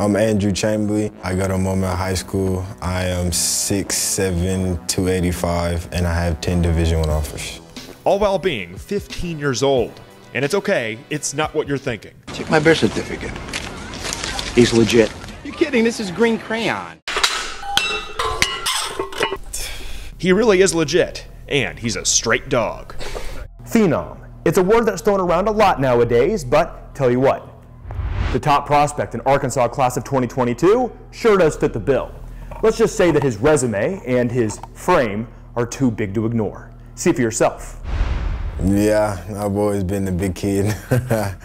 I'm Andrew Chamblee. I go to Maumelle High School. I am 6'7", 285, and I have 10 Division I offers. All while being 15 years old. And it's okay, it's not what you're thinking. Check my birth certificate. He's legit. You're kidding, this is green crayon. He really is legit, and he's a straight dog. Phenom. It's a word that's thrown around a lot nowadays, but tell you what, the top prospect in Arkansas class of 2022 sure does fit the bill. Let's just say that his resume and his frame are too big to ignore. See for yourself. Yeah, I've always been the big kid.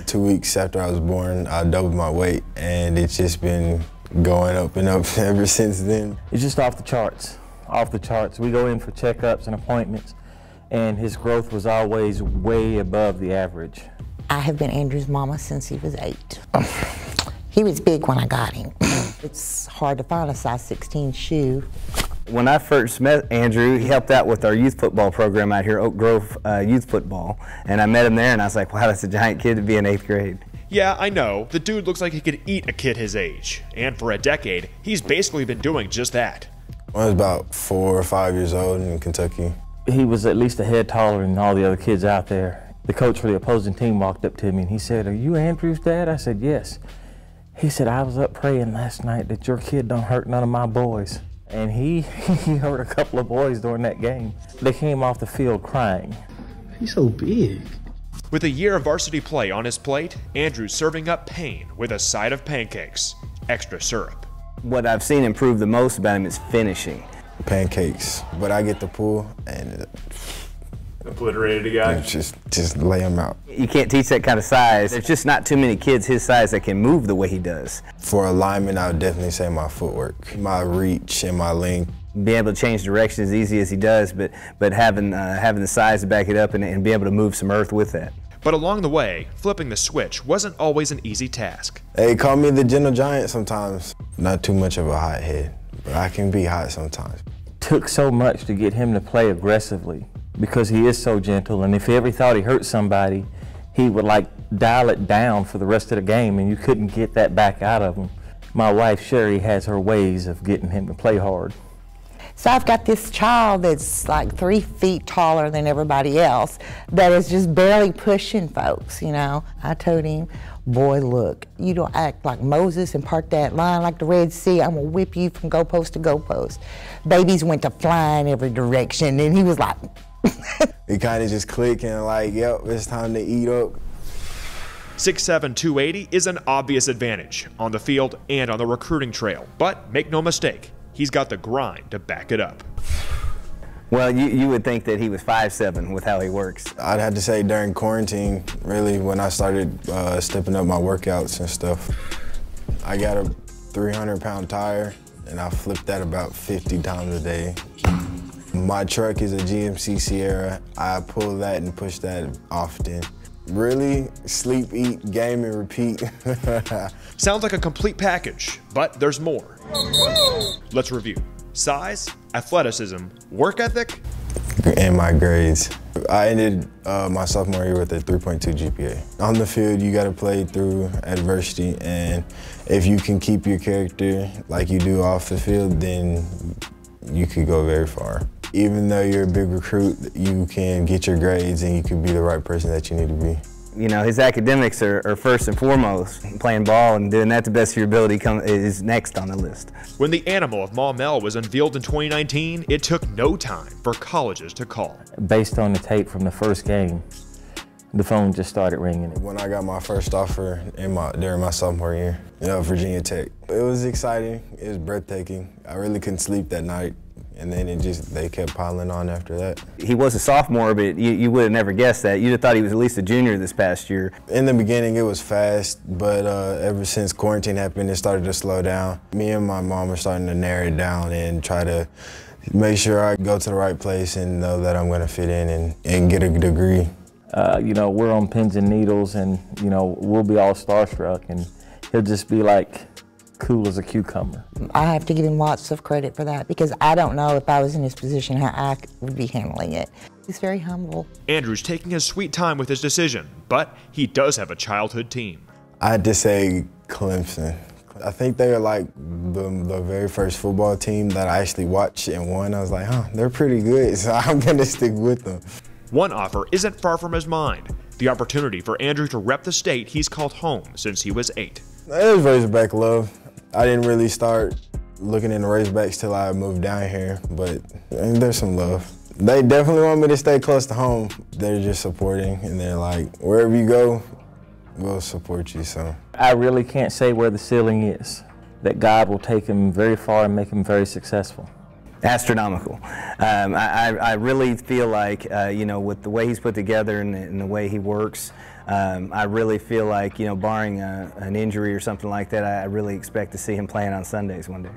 2 weeks after I was born, I doubled my weight, and it's just been going up and up ever since then. It's just off the charts, off the charts. We go in for checkups and appointments, and his growth was always way above the average. I have been Andrew's mama since he was 8. He was big when I got him. It's hard to find a size 16 shoe. When I first met Andrew, he helped out with our youth football program out here, Oak Grove Youth Football. And I met him there and I was like, wow, that's a giant kid to be in 8th grade. Yeah, I know. The dude looks like he could eat a kid his age. And for a decade, he's basically been doing just that. I was about 4 or 5 years old in Kentucky. He was at least a head taller than all the other kids out there. The coach for the opposing team walked up to me and he said, "Are you Andrew's dad?" I said, "Yes." He said, "I was up praying last night that your kid don't hurt none of my boys." And he hurt a couple of boys during that game. They came off the field crying. He's so big. With a year of varsity play on his plate, Andrew's serving up pain with a side of pancakes, extra syrup. What I've seen improve the most about him is finishing. Pancakes, but I get the pull and Obliterated a guy. just lay him out. You can't teach that kind of size. There's just not too many kids his size that can move the way he does. For a lineman, I would definitely say my footwork, my reach and my length. Being able to change direction as easy as he does, but having the size to back it up and be able to move some earth with that. But along the way, flipping the switch wasn't always an easy task. They call me the gentle giant sometimes. Not too much of a hot head, but I can be hot sometimes. Took so much to get him to play aggressively because he is so gentle, and if he ever thought he hurt somebody, he would like dial it down for the rest of the game and you couldn't get that back out of him. My wife Sherry has her ways of getting him to play hard. So I've got this child that's like 3 feet taller than everybody else that is just barely pushing folks, you know. I told him, "Boy, look, you don't act like Moses and part that line like the Red Sea. I'm gonna whip you from goalpost to goalpost." Babies went to flying every direction and he was like, We kind of just click and like, yep, it's time to eat up. 6'7", 280 is an obvious advantage on the field and on the recruiting trail. But make no mistake, he's got the grind to back it up. Well, you would think that he was 5'7" with how he works. I'd have to say during quarantine, really, when I started stepping up my workouts and stuff. I got a 300-pound tire, and I flipped that about 50 times a day. My truck is a GMC Sierra. I pull that and push that often. Really, sleep, eat, game, and repeat. Sounds like a complete package, but there's more. Let's review. Size, athleticism, work ethic, and my grades. I ended my sophomore year with a 3.2 GPA. On the field, you gotta play through adversity, and if you can keep your character like you do off the field, then you could go very far. Even though you're a big recruit, you can get your grades and you can be the right person that you need to be. You know, his academics are first and foremost. Playing ball and doing that to the best of your ability is next on the list. When the animal of Maumelle was unveiled in 2019, it took no time for colleges to call. Based on the tape from the first game, the phone just started ringing. When I got my first offer during my sophomore year, Virginia Tech, it was exciting. It was breathtaking. I really couldn't sleep that night. And then they kept piling on after that. He was a sophomore, but you would have never guessed that. You'd have thought he was at least a junior this past year. In the beginning, it was fast, but ever since quarantine happened, it started to slow down. Me and my mom are starting to narrow it down and try to make sure I go to the right place and know that I'm going to fit in and get a degree. You know, we're on pins and needles, and, you know, we'll be all starstruck, and he'll just be like, cool as a cucumber. I have to give him lots of credit for that because I don't know if I was in his position how I would be handling it. He's very humble. Andrew's taking his sweet time with his decision, but he does have a childhood team. I had to say Clemson. I think they were like the very first football team that I actually watched and won. I was like, huh, they're pretty good, so I'm gonna stick with them. One offer isn't far from his mind. The opportunity for Andrew to rep the state he's called home since he was 8. It was Razorback love. I didn't really start looking into Razorbacks till I moved down here, but there's some love. They definitely want me to stay close to home. They're just supporting, and they're like, wherever you go, we'll support you, so. I really can't say where the ceiling is, that God will take him very far and make him very successful. Astronomical. I really feel like, you know, with the way he's put together and the way he works, I really feel like, you know, barring an injury or something like that, I really expect to see him playing on Sundays one day.